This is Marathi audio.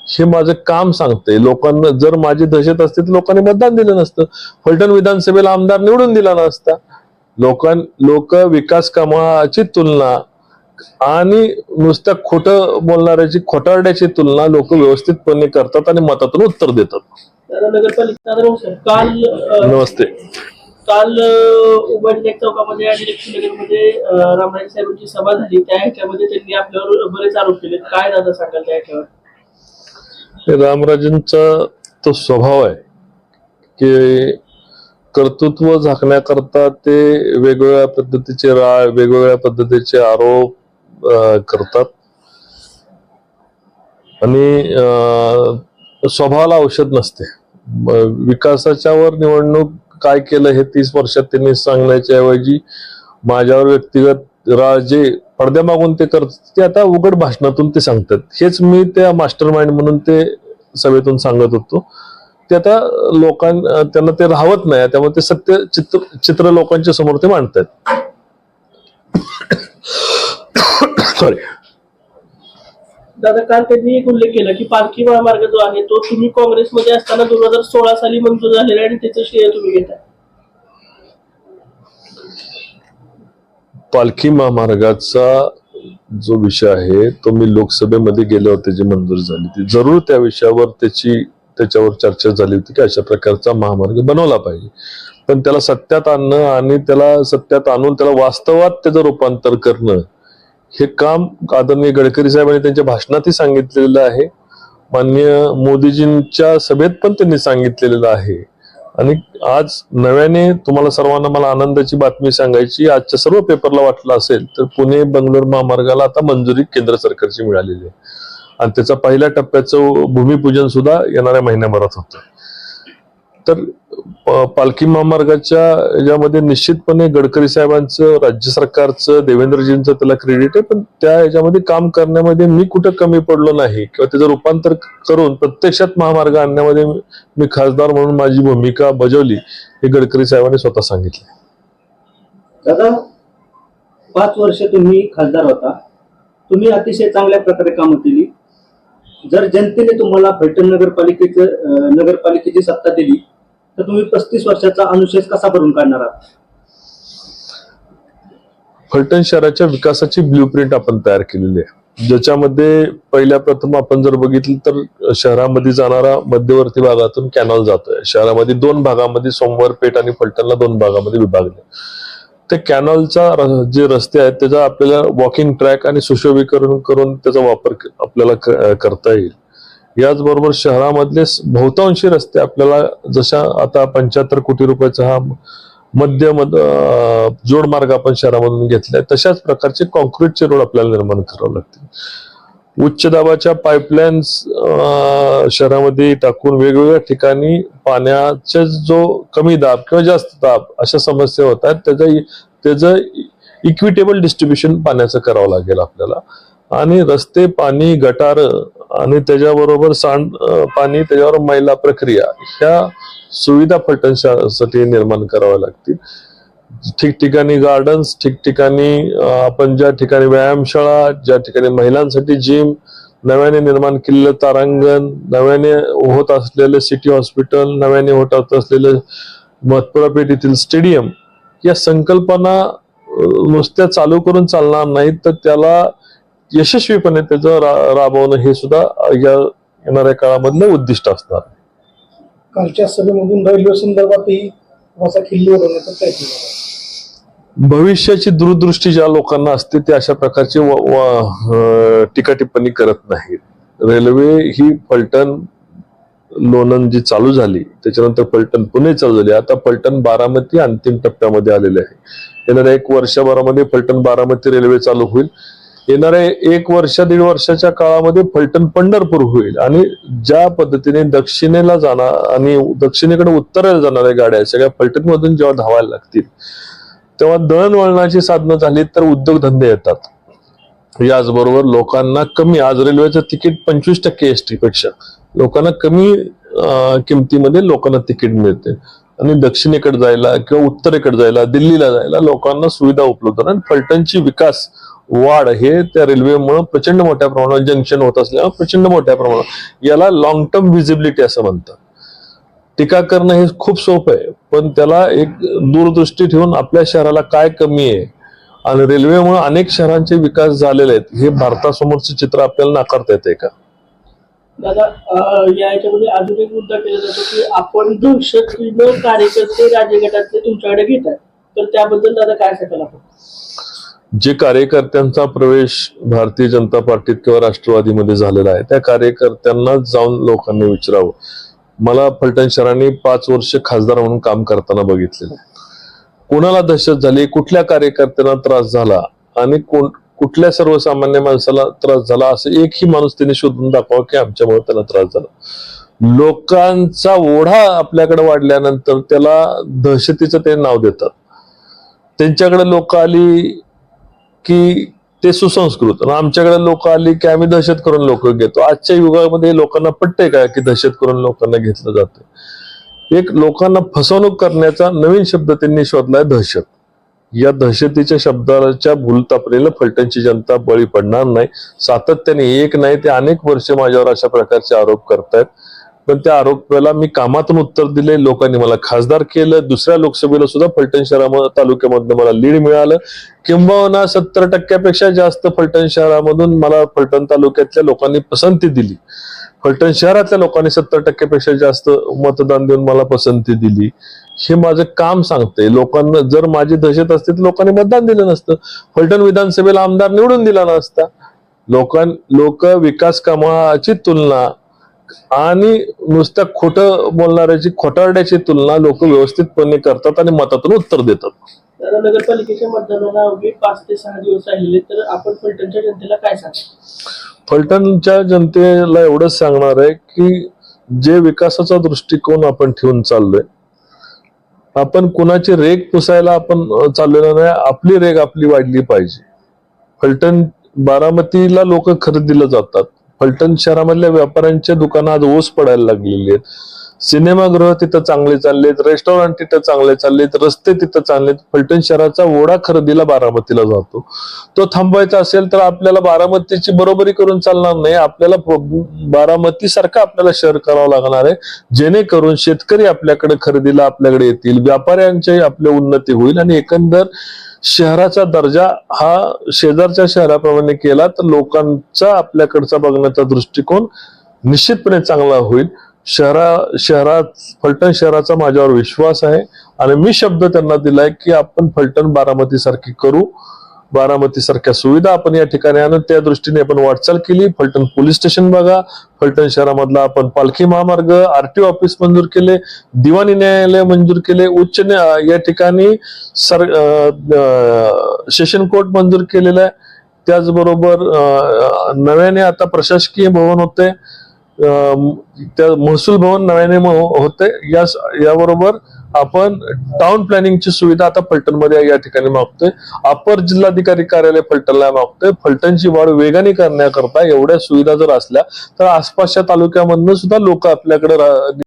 हे माझं काम सांगते. लोकांना जर माझी दहशत असते तर लोकांनी मतदान दिलं नसतं, फलटण विधानसभेला आमदार निवडून दिला नसता. लोक विकास कामाची तुलना आणि नुसत्या खोटं बोलणाऱ्याची, खोटारड्याची तुलना लोक व्यवस्थितपणे करतात आणि मतातून उत्तर देतात. नमस्ते. काल उमरटेक चौकामध्ये आणि लक्ष्मीनगरमध्ये रामराजे साहेबांची सभा झाली. त्या ह्याच्यामध्ये त्यांनी आपल्यावर बरेच आरोप केले. काय दादा सांगाल त्या ह्याच्यावर? रामराजेंचा तो स्वभाव आहे की कर्तृत्व झाकण्याकरता ते वेगवेगळ्या पद्धतीचे वेगवेगळ्या पद्धतीचे आरोप करतात आणि स्वभावाला औषध नसते. विकासाच्या वर निवडणूक काय केलं हे 30 वर्षात त्यांनी सांगण्याच्या ऐवजी माझ्यावर व्यक्तिगत जे पडद्यामागून ते करतात ते आता उघड भाषणातून ते सांगतात. हेच मी त्या मास्टर माइंड म्हणून ते सभेतून सांगत होतो. ते आता त्यांना ते राहत नाही, त्यामुळे ते सत्य चित्र लोकांच्या समोर ते मांडतात. सॉरी दादा, काल त्यांनी एक उल्लेख केला की पालखी महामार्ग जो आहे तो तुम्ही काँग्रेसमध्ये असताना 2016 साली मंजूर झालेला आणि त्याचं श्रेय तुम्ही घेताय. पालखी महामार्गाचा जो विषय आहे तो मी लोकसभेमध्ये गेले होते, जी मंजूर झाली ती जरूर त्या विषयावर त्याच्यावर चर्चा झाली होती की अशा प्रकारचा महामार्ग बनवला पाहिजे. पण त्याला सत्यात आणणं आणि त्याला सत्यात आणून त्याला वास्तवात त्याचं रूपांतर करणं हे काम आदरणीय गडकरी साहेबांनी त्यांच्या भाषणातही सांगितलेलं आहे. माननीय मोदीजींच्या सभेत पण त्यांनी सांगितलेलं आहे. आणि आज नव्याने तुम्हाला सर्वांना मला आनंदाची बातमी सांगायची, आजच्या सर्व पेपरला वाटलं असेल तर पुणे बंगलोर महामार्गाला आता मंजुरी केंद्र सरकारची मिळालेली आहे आणि त्याचा पहिल्या टप्प्याचं भूमिपूजन सुद्धा येणाऱ्या महिन्याभरात होतं. तर पालखी महामार्गाच्या याच्यामध्ये निश्चितपणे गडकरी साहेबांचं, राज्य सरकारचं, देवेंद्रजींचं त्याला क्रेडिट आहे. पण त्या याच्यामध्ये काम करण्यामध्ये मी कुठं कमी पडलो नाही किंवा त्याचं रूपांतर करून प्रत्यक्षात महामार्ग आणण्यामध्ये मी खासदार म्हणून माझी भूमिका बजावली हे गडकरी साहेबांनी स्वतः सांगितले. दादा, 5 वर्ष तुम्ही खासदार होता, तुम्ही अतिशय चांगल्या प्रकारे कामं केली. जर जनतेने तुम्हाला फलटण नगरपालिकेची सत्ता दिली तर तुम्ही 35 वर्षाचा अनुशेष कसा भरून काढणार आहात? फलटण शहराच्या विकासाची ब्ल्यूप्रिंट आपण तयार केलेली आहे, ज्याच्यामध्ये पहिल्या प्रथम आपण जर बघितलं तर शहरामध्ये जाणारा मध्यवर्ती भागातून कॅनॉल जातोय. शहरामध्ये 2 भागामध्ये, सोमवार पेठ आणि फलटणला 2 भागामध्ये विभागले. त्या कॅनॉलचा जे रस्ते आहेत त्याचा आपल्याला वॉकिंग ट्रॅक आणि सुशोभीकरण करून त्याचा वापर आपल्याला करता येईल. याचबरोबर शहरामधले बहुतांशी रस्ते आपल्याला, जशा आता 75 कोटी रुपयाचा हा जोडमार्ग आपण शहरामधून घेतलाय, तशाच प्रकारचे कॉन्क्रीटचे रोड आपल्याला निर्माण करावे लागतील. उच्च दाबाच्या पाईपलाईन्स शहरामध्ये टाकून वेगवेगळ्या ठिकाणी पाण्याचा जो कमी दाब किंवा जास्त दाब अशा समस्या होतात, त्याचं इक्विटेबल डिस्ट्रीब्युशन पाण्याचं करावं लागेल आपल्याला. आणि रस्ते, पाणी, गटार आणि त्याच्याबरोबर पाणी, त्याच्यावर मैला प्रक्रिया, ह्या सुविधा फलटणसाठी निर्माण कराव्या लागतील. ठिकठिकाणी गार्डन्स, ठिकठिकाणी आपण ज्या ठिकाणी व्यायामशाळा, ज्या ठिकाणी महिलांसाठी जिम, नव्याने निर्माण केलेलं तारांगण, नव्याने होत असलेलं सिटी हॉस्पिटल, नव्याने होत असलेलं मतपुरा पेठ येथील स्टेडियम, या संकल्पना नुसत्या चालू करून चालणार नाहीत, तर त्याला यशस्वीपणे त्याचं राबवणं हे सुद्धा या येणाऱ्या काळामधलं उद्दिष्ट असणार. कालच्या सभेमधून रेल्वे संदर्भातही खिल्ली उडवण्याचं काय केलं? भविष्याची दूरदृष्टी ज्या लोकांना असते ते अशा प्रकारची टीका टिप्पणी करत नाहीत. रेल्वे ही फलटण लोणंद जी चालू झाली, त्याच्यानंतर फलटण पुणे चालू झाली, आता फलटण बारामती अंतिम टप्प्यामध्ये आलेले आहे. येणाऱ्या 1 वर्षभरामध्ये फलटण बारामती रेल्वे चालू होईल. येणाऱ्या 1 वर्ष 1.5 वर्षाच्या काळामध्ये फलटण पंढरपूर होईल. आणि ज्या पद्धतीने दक्षिणेला जाणार आणि दक्षिणेकडे उत्तरेला जाणाऱ्या गाड्या सगळ्या फलटण मधून जेव्हा धावायला लागतील, तेव्हा दळणवळणाची साधनं झाली तर उद्योगधंदे येतात. याचबरोबर लोकांना कमी, आज रेल्वेचं तिकीट 25% एसटी पेक्षा लोकांना कमी किमतीमध्ये लोकांना तिकीट मिळते. आणि दक्षिणेकडे जायला किंवा उत्तरेकडे जायला, दिल्लीला जायला लोकांना सुविधा उपलब्ध. आणि फलटणची विकास वाढ हे त्या रेल्वेमुळे प्रचंड मोठ्या प्रमाणात जंक्शन होत असल्यामुळे प्रचंड मोठ्या प्रमाणात याला लॉंग टर्म व्हिजिबिलिटी असं म्हणतात. टीका करणं हे खूप सोपं आहे, पण त्याला एक दूरदृष्टी ठेवून आपल्या शहराला काय कमी आहे आणि रेल्वेमुळे अनेक शहरांचे विकास झालेले आहेत हे भारतासमोरचं चित्र आपल्याला नाकारता येते का? दादा या याच्यामध्ये अजून एक मुद्दा केला जातो की आपण दहशतीनं कार्यकर्ते राज्यगटातले तुमच्याकडे घेत आहे, तर त्याबद्दल दादा काय सांगाल आपण? जे कार्यकर्त्यांचा प्रवेश भारतीय जनता पार्टीत किंवा राष्ट्रवादीमध्ये झालेला आहे त्या कार्यकर्त्यांना जाऊन लोकांनी विचारावं. मला फलटण शहराने 5 वर्ष खासदार म्हणून काम करताना बघितलेलं आहे. कोणाला दहशत झाली, कुठल्या कार्यकर्त्यांना त्रास झाला आणि कुठल्या सर्वसामान्य माणसाला त्रास झाला असं एकही माणूस त्यांनी शोधून दाखवा की आमच्यामुळे त्याला त्रास झाला. लोकांचा ओढा आपल्याकडे वाढल्यानंतर त्याला दहशतीचं ते नाव देतात. त्यांच्याकडे लोक आली की ते सुसंस्कृत आणि आमच्याकडे लोक आली की आम्ही दहशत करून लोक घेतो. आजच्या युगामध्ये लोकांना पटतंय का की दहशत करून लोकांना घेतलं जातं? एक लोकांना फसवणूक करण्याचा नवीन शब्द त्यांनी शोधलाय, दहशत. या दहशतीच्या शब्दाच्या भूलथापणीला फलटणची जनता बळी पडणार नाही. सातत्याने एक नाही ते अनेक वर्ष माझ्यावर अशा प्रकारचे आरोप करतायत, पण त्या आरोपाला मी कामातून उत्तर दिले. लोकांनी मला खासदार केलं. दुसऱ्या लोकसभेला सुद्धा फलटण शहरामध्ये तालुक्यामधनं मला लीड मिळालं. किंबहुना 70% जास्त फलटण शहरामधून मला फलटण तालुक्यातल्या लोकांनी पसंती दिली. फलटण शहरातल्या लोकांनी 70% जास्त मतदान देऊन मला पसंती दिली. हे माझं काम सांगते. लोकांना जर माझी दहशत असते तर लोकांनी मतदान दिलं नसतं. फलटण विधानसभेला आमदार निवडून दिला नसता. लोक विकास कामाची तुलना आणि नुसत्या खोटं बोलणाऱ्याची, खोटारड्याची तुलना लोक व्यवस्थितपणे करतात आणि मतातून उत्तर देतात. दादा नगरपालिकेच्या मतदानाला अवघे 5 ते 6 दिवस राहिले, तर आपण फलटणच्या जनतेला काय सांगा? फलटणच्या जनतेला एवढंच सांगणार आहे की जे विकासाचा दृष्टिकोन आपण ठेवून चाललोय, आपण कुणाची रेग पुसायला आपण चाललेलो नाही. आपली रेग आपली वाढली पाहिजे. फलटण बारामतीला लोक खरेदीला जातात. फलटण शहरामधल्या व्यापाऱ्यांच्या दुकानं आज ओस पडायला लागलेली आहेत. सिनेमागृह तिथं चांगले चाललेत, रेस्टॉरंट तिथं चांगले चाललेत, रस्ते तिथं चाललेत. फलटण शहराचा ओढा खरेदीला बारामतीला जातो. तो थांबवायचा असेल तर आपल्याला बारामतीची बरोबरी करून चालणार नाही. आपल्याला बारामती सारखं आपल्याला शहर करावं लागणार आहे, जेणेकरून शेतकरी आपल्याकडे खरेदीला आपल्याकडे येतील, व्यापाऱ्यांची आपली उन्नती होईल आणि एकंदर शहराचा दर्जा हा शेजारच्या शहराप्रमाणे केला तर लोकांचा आपल्याकडचा बघण्याचा दृष्टिकोन निश्चितपणे चांगला होईल. शहरात फलटण शहराचा माझ्यावर विश्वास आहे आणि मी शब्द त्यांना दिलाय की आपण फलटण बारामती सारखी करू. बारामती सारख्या सुविधा आपण या ठिकाणी आणून त्या दृष्टीने आपण वाटचाल केली. फलटण पोलीस स्टेशन बघा, फलटण शहरामधला आपण पालखी महामार्ग, आरटीओ ऑफिस मंजूर केले, दिवाणी न्यायालय मंजूर केले, या ठिकाणी सेशन कोर्ट मंजूर केलेलं आहे. त्याचबरोबर नव्याने आता प्रशासकीय भवन होते, त्या महसूल भवन नव्याने होते. याबरोबर आपण टाउन प्लॅनिंगची सुविधा आता फलटणमध्ये या ठिकाणी मागतोय. अपर जिल्हाधिकारी कार्यालय फलटणला मागतोय. फलटणची वाढ वेगाने करण्याकरता एवढ्या सुविधा जर असल्या तर आसपासच्या तालुक्यामधनं सुद्धा लोक आपल्याकडे